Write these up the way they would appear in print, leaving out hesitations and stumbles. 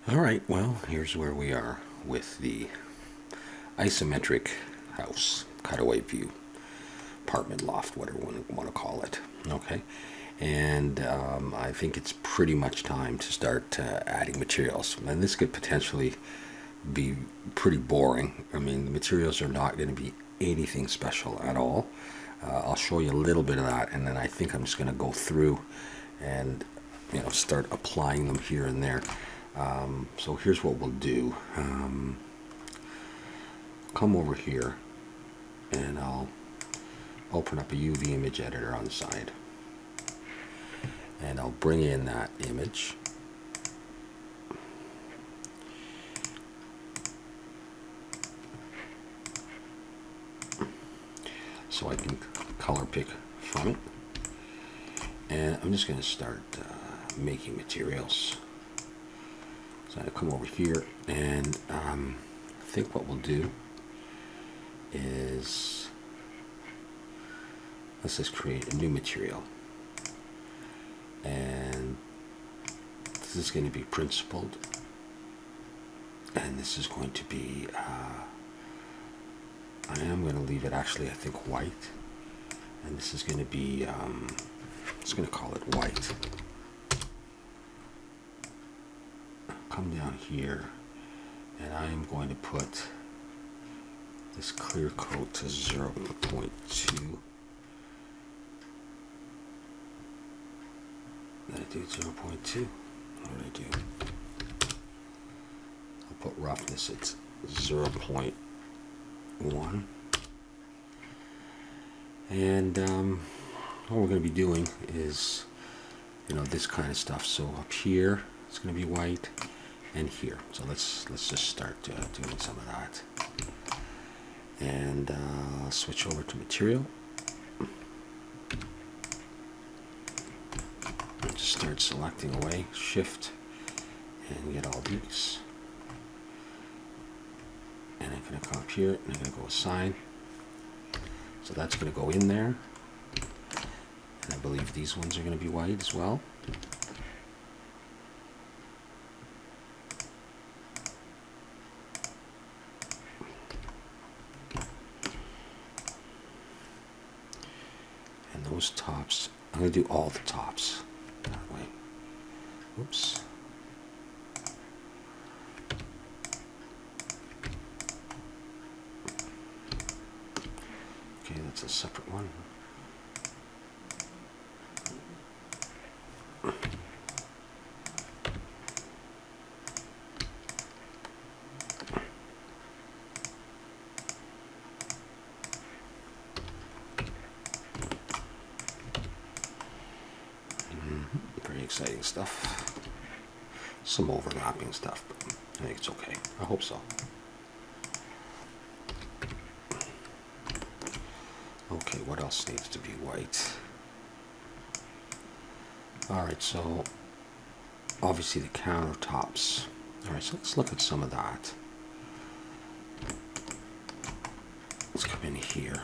Alright, well, here's where we are with the isometric house, cutaway view, apartment loft, whatever you want to call it. Okay, and I think it's pretty much time to start adding materials. And this could potentially be pretty boring. I mean, the materials are not going to be anything special at all. I'll show you a little bit of that, and then I think I'm just going to go through and start applying them here and there. So here's what we'll do. Come over here and I'll open up a UV image editor on the side, and I'll bring in that image. So I can color pick from it, and I'm just going to start making materials. So I'm going to come over here, and I think what we'll do is let's just create a new material, and this is going to be principled, and this is going to be I am going to leave it actually, I think, white, and this is going to be just going to call it white. Come down here, and I am going to put this clear coat to 0.2. Did I do 0.2? What did I do? I'll put roughness at 0.1. And what we're going to be doing is, this kind of stuff. So up here, it's going to be white, and here. So let's just start doing some of that. And switch over to material. And just start selecting away, shift, and get all these. And I'm going to come up here, and I'm going to go assign. So that's going to go in there. And I believe these ones are going to be white as well. And those tops, I'm going to do all the tops that way. Oops. Okay, that's a separate one. Very exciting stuff. Some overlapping stuff, but I think it's okay. I hope so. Okay, what else needs to be white? Alright, so obviously the countertops. Alright, so let's look at some of that. Let's come in here.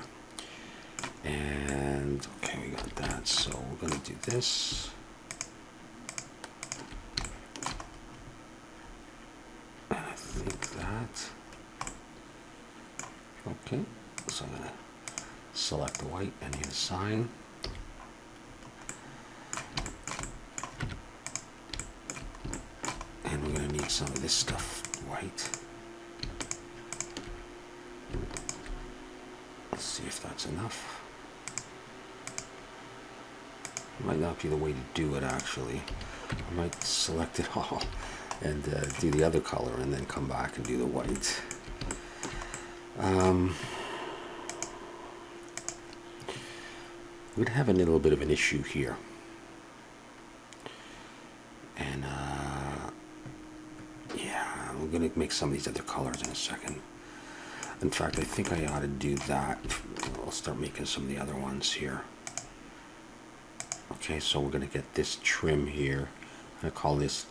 And okay, we got that. So we're going to do this. And I think that. Okay, so I'm going to select the white and hit assign. And we're going to need some of this stuff white. Let's see if that's enough. Might not be the way to do it, actually. I might select it all and do the other color and then come back and do the white. We'd have a little bit of an issue here. And yeah, we're going to make some of these other colors in a second. In fact, I think I ought to do that. I'll start making some of the other ones here. Okay, so we're going to get this trim here. I'm going to call this,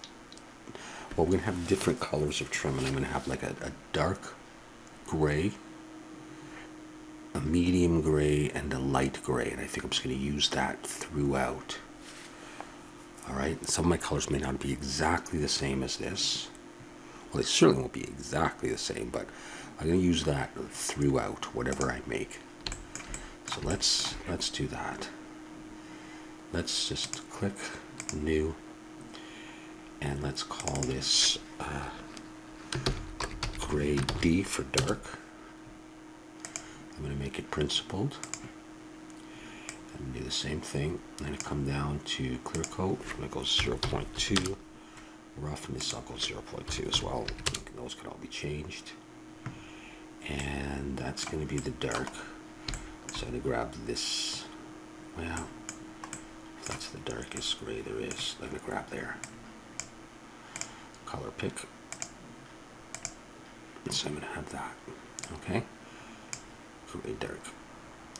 well, we're going to have different colors of trim, and I'm going to have like a dark gray, a medium gray, and a light gray, and I think I'm just going to use that throughout. Alright, some of my colors may not be exactly the same as this, Well, it certainly won't be exactly the same, but I'm going to use that throughout whatever I make. So let's do that. Let's just click new, and let's call this grade D for dark. I'm going to make it principled. And do the same thing. I'm going to come down to clear coat. I'm going to go 0.2. Roughness, I'll go 0.2 as well. Those could all be changed. And that's going to be the dark. So I'm going to grab this. Well, if that's the darkest gray there is, I'm going to grab there. Color pick. So I'm going to have that. Okay. Gray dark.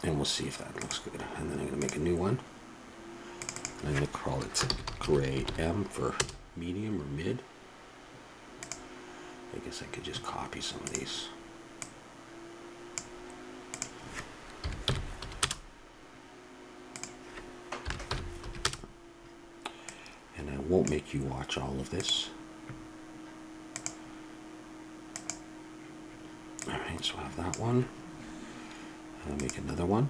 And we'll see if that looks good. And then I'm going to make a new one. I'm going to call it gray M for medium or mid. I guess I could just copy some of these. And I won't make you watch all of this. Alright, so I have that one. I'll make another one.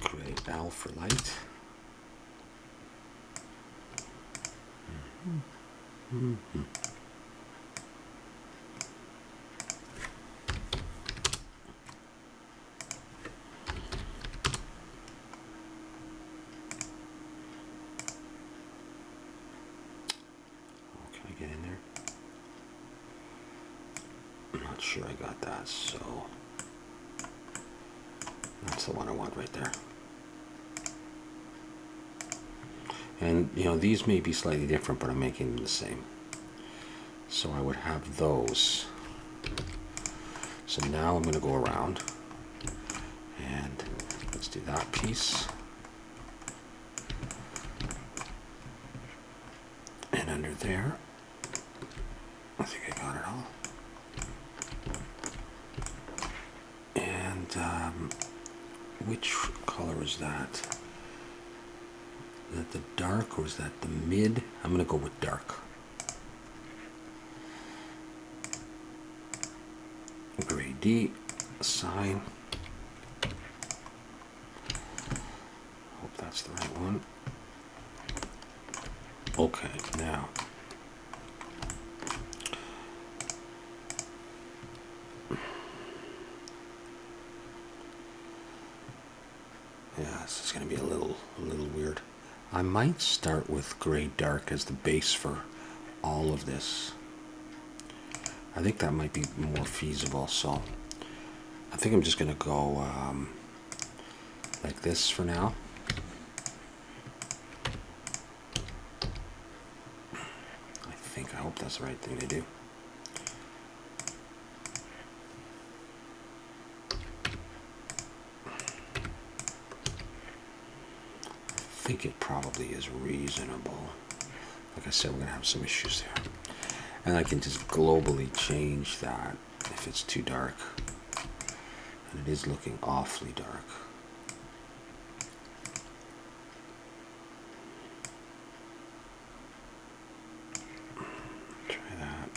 Gray L for light. Can I get in there? I'm not sure I got that, so that's the one I want right there. And you know, these may be slightly different, but I'm making them the same. So I would have those. So now I'm going to go around and let's do that piece. And under there, I think I got it all. And which color is that? Is that the dark or is that the mid? I'm going to go with dark. Gray D, assign. Hope that's the right one. Okay, now. Yeah, this is going to be a little weird. I might start with gray dark as the base for all of this. I think that might be more feasible, so I think I'm just going to go like this for now. I hope that's the right thing to do. I think it probably is reasonable. Like I said, we're going to have some issues there. And I can just globally change that if it's too dark. And it is looking awfully dark. Try that.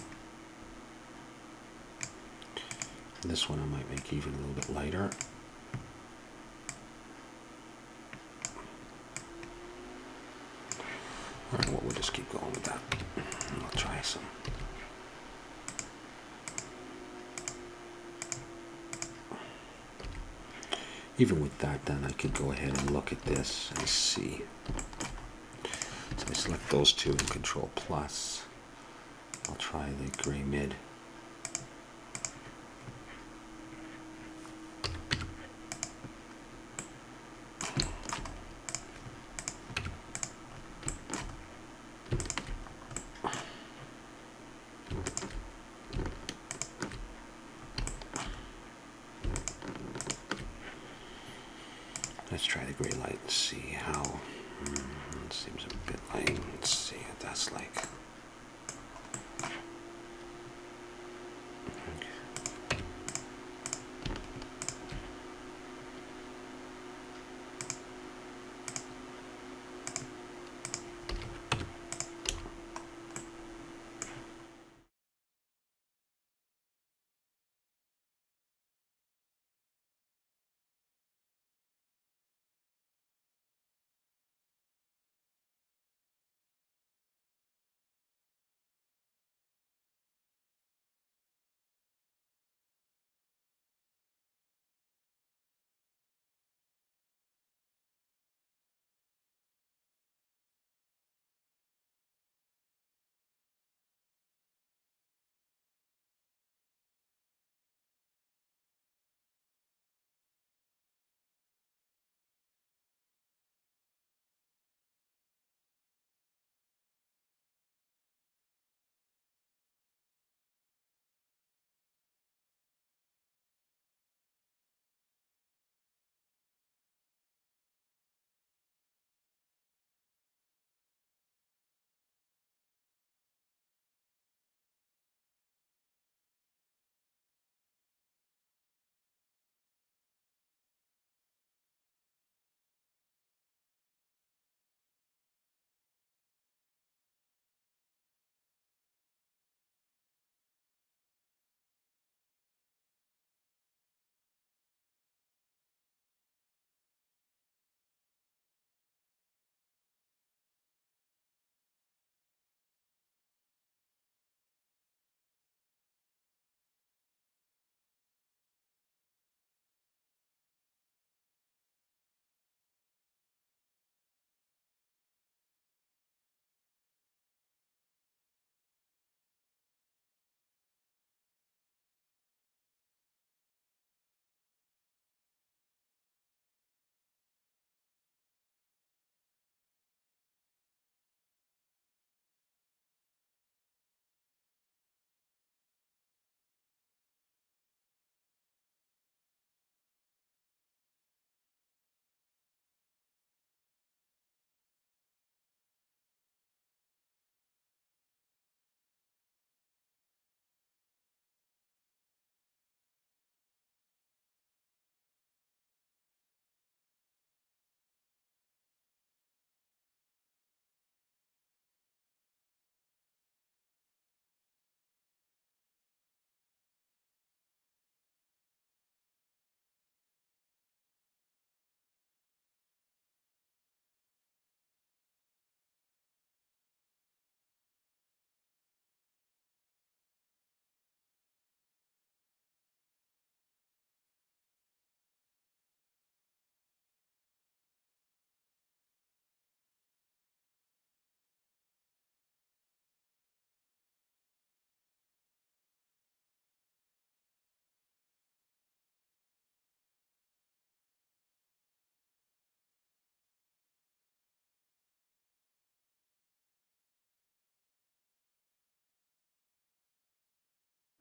This one I might make even a little bit lighter. Alright, well, we'll just keep going with that. And I'll try some. Even with that done, I could go ahead and look at this and see. So I select those two and Control plus. I'll try the gray mid. Let's try the gray light and see how. It seems a bit light. Let's see what that's like.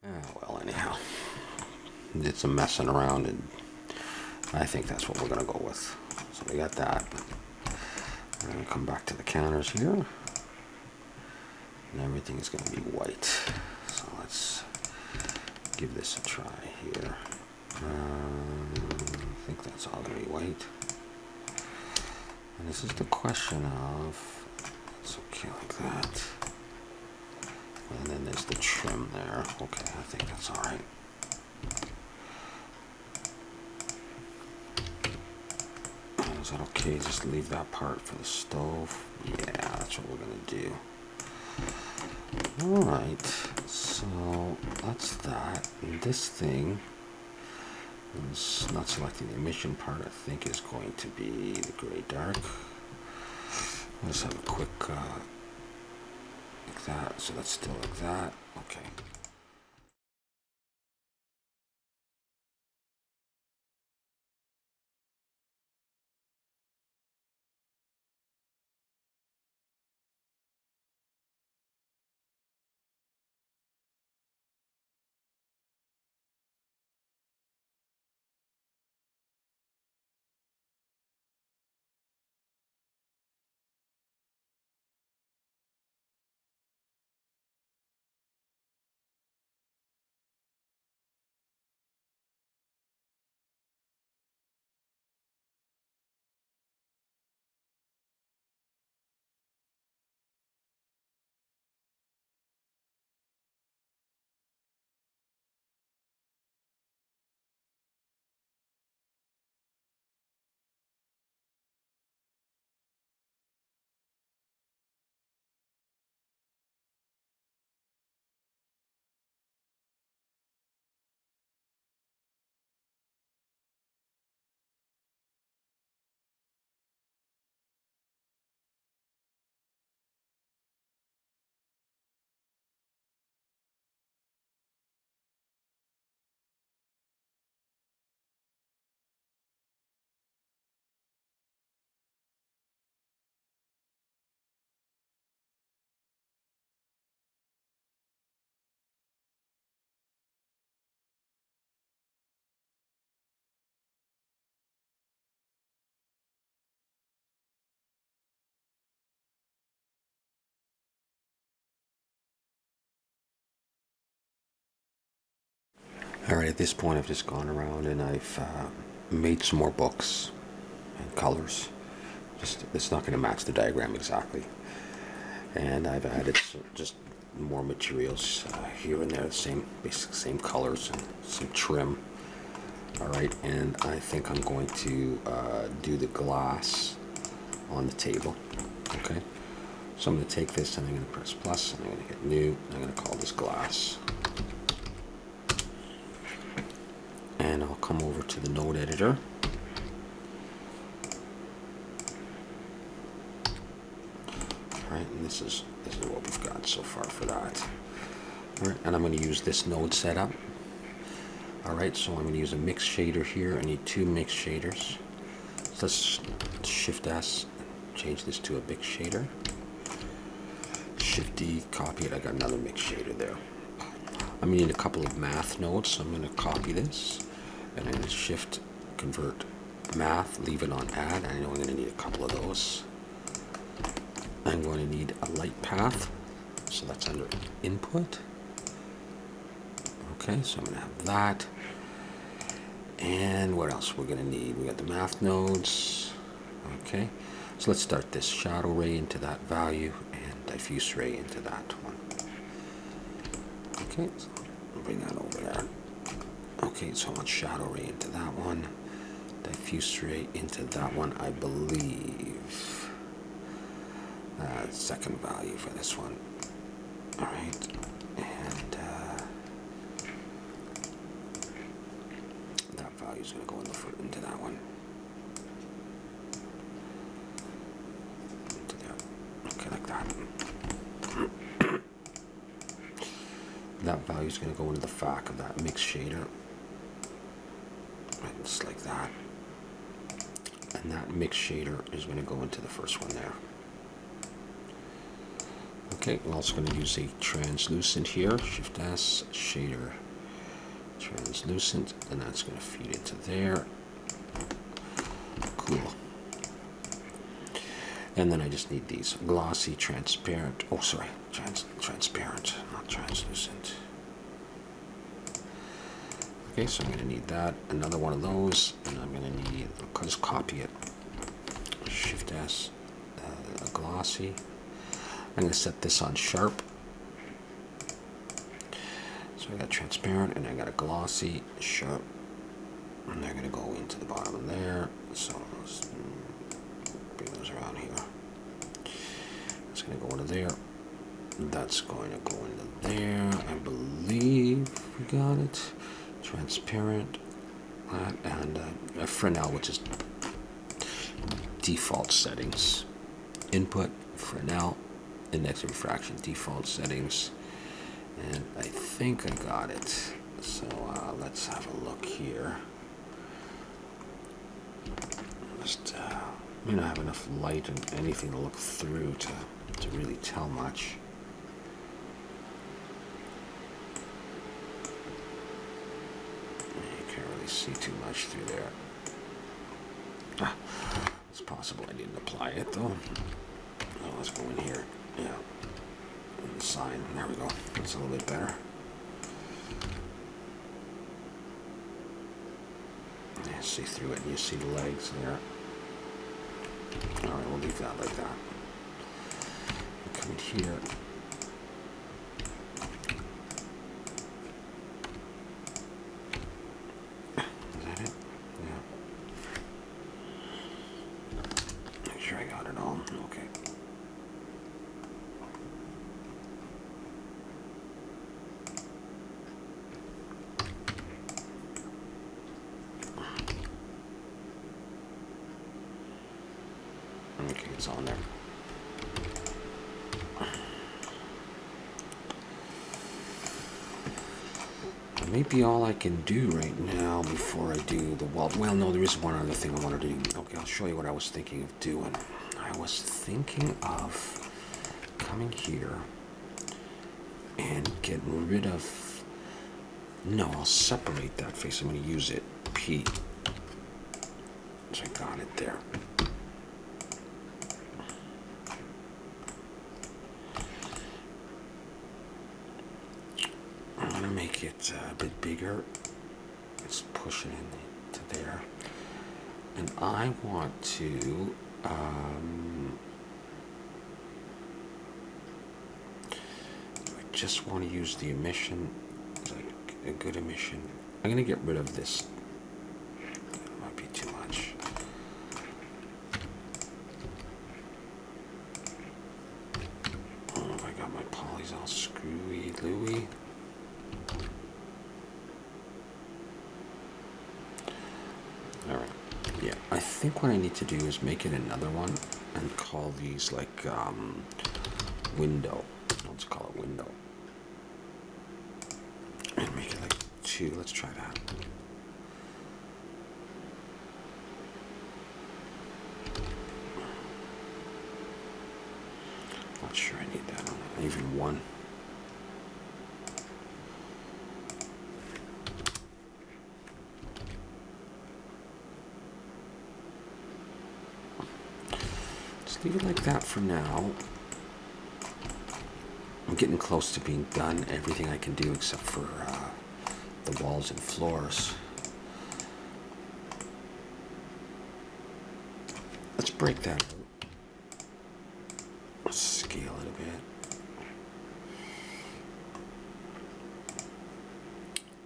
Well, anyhow, did some messing around, and I think that's what we're going to go with. So we got that. We're going to come back to the counters here, and everything's going to be white. So let's give this a try here. I think that's all going to be white. And this is the question of, it's okay like that. And then there's the trim there. Okay, I think that's all right. Is that okay? Just leave that part for the stove. Yeah, that's what we're gonna do. All right, so that's that. And this thing is not selecting the emission part. I think is going to be the gray dark. Let's have a quick like that. So that's still like that. Okay. All right, at this point I've just gone around and I've made some more books and colors. It's not going to match the diagram exactly. And I've added just more materials here and there, the same colors and some trim. All right, and I think I'm going to do the glass on the table. Okay, so I'm going to take this and I'm going to press plus and I'm going to hit new. I'm going to call this glass. And I'll come over to the node editor. Alright, and this is what we've got so far for that. Alright, and I'm going to use this node setup. Alright, so I'm going to use a mix shader here. I need 2 mix shaders. So let's Shift S, change this to a mix shader. Shift D, copy it. I got another mix shader there. I'm going to need a couple of math nodes, so I'm going to copy this. And I'm going to Shift, convert math, leave it on add. I know I'm going to need a couple of those. I'm going to need a light path, so that's under input. Okay, so I'm going to have that. And what else we're going to need? We got the math nodes. Okay, so let's start this shadow ray into that value and diffuse ray into that one. Okay, so I'll bring that over there. Okay, so I want shadow ray into that one, diffuse ray into that one, I believe. Second value for this one. All right, and that value is going to go into that one. Into there. Okay, like that. That value is going to go into the FAC of that mix shader. Right, just like that. And that mix shader is going to go into the first one there. Okay, I'm also going to use a translucent here. Shift S, shader, translucent, and that's going to feed into there. Cool. And then I just need these glossy, transparent. Oh, sorry, transparent, not translucent. Okay, so I'm going to need that. Another one of those, and I'm going to need, just copy it. Shift S, a glossy. I'm going to set this on sharp. So I got transparent, and I got a glossy, sharp, and they're going to go into the bottom of there. So let's bring those around here. It's going to go into there. That's going to go into there. I believe we got it. Transparent, and Fresnel, which is default settings. Input, Fresnel, index of refraction, default settings. And I think I got it. So let's have a look here. Just may not have enough light and anything to look through to really tell much. You can't really see too much through there. It's possible I didn't apply it though. Oh, let's go in here. Yeah. And the sign. There we go. That's a little bit better. Yeah, see through it and you see the legs there. Alright, we'll leave that like that. We'll come in here. Is that it? Yeah. Make sure I got it all. Okay. Okay, it's on there. That may be all I can do right now before I do the wall. Well, no, there is one other thing I want to do. Okay, I'll show you what I was thinking of doing. I was thinking of coming here and getting rid of... No, I'll separate that face. I'm going to use it. P. So I got it there. Make it a bit bigger. Let's push it into there. And I want to I just want to use the emission, like a good emission. I'm going to get rid of this. It might be too much. Oh, I got my polys all screwy Louie. Alright, yeah, I think what I need to do is make it another one and call these like window. Let's call it window. And make it like 2. Let's try that. Not sure I need that on it. Even 1. Leave it like that for now. I'm getting close to being done. Everything I can do except for the walls and floors. Let's break that. Let's scale it a bit.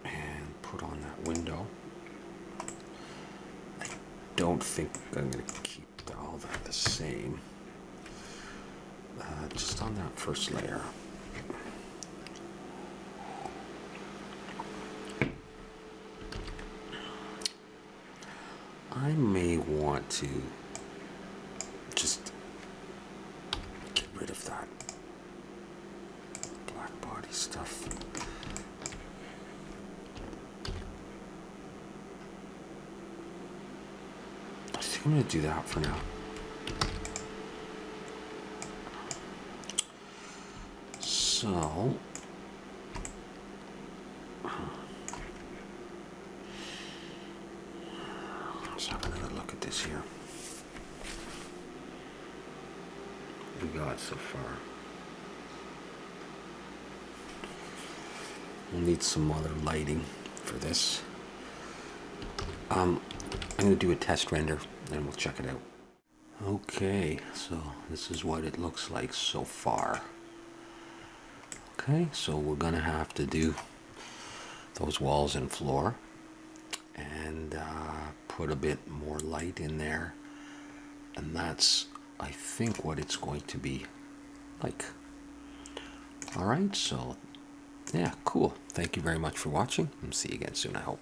And put on that window. I don't think I'm going to keep all that the same. Just on that first layer. I may want to just get rid of that black body stuff. I think I'm going to do that for now. So let's have another look at this here. What we got so far? We'll need some other lighting for this. I'm going to do a test render and we'll check it out. Okay, so this is what it looks like so far. Okay, so we're going to have to do those walls and floor and put a bit more light in there, and that's, I think, what it's going to be like. All right, so yeah, cool. Thank you very much for watching, and see you again soon, I hope.